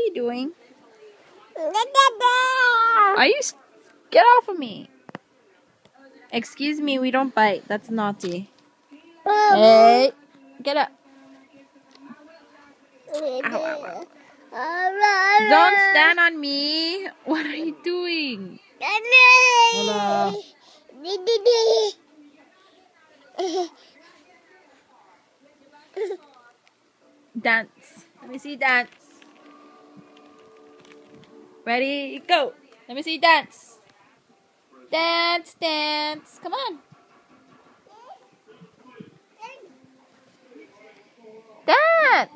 you doing? Are you... Get off of me. Excuse me, we don't bite. That's naughty. Hey, get up. Ow, ow, ow. Don't stand on me. What are you doing? Hello. Dance. Let me see dance. Ready, go. Let me see dance. Dance, dance. Come on. Dance.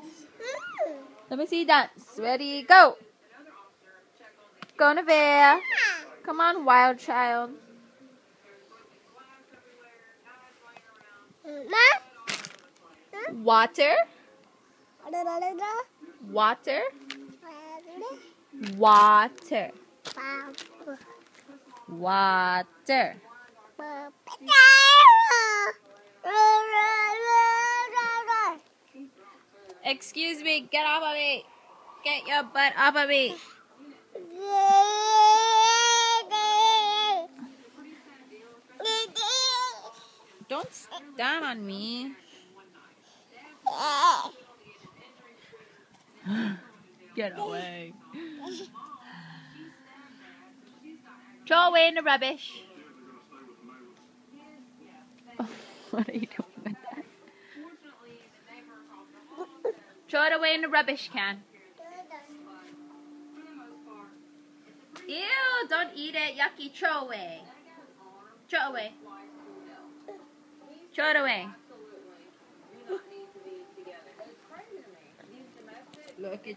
Let me see dance. Ready, go. Go, Nevaeh. Come on, wild child. Water. Water. Water. Water. Excuse me, get off of me. Get your butt off of me. Don't stand on me. Get away. Throw away in the rubbish. What are you doing with that? Throw it away in the rubbish can. Ew, don't eat it. Yucky. Throw away. Throw away. Throw it away. Look at you.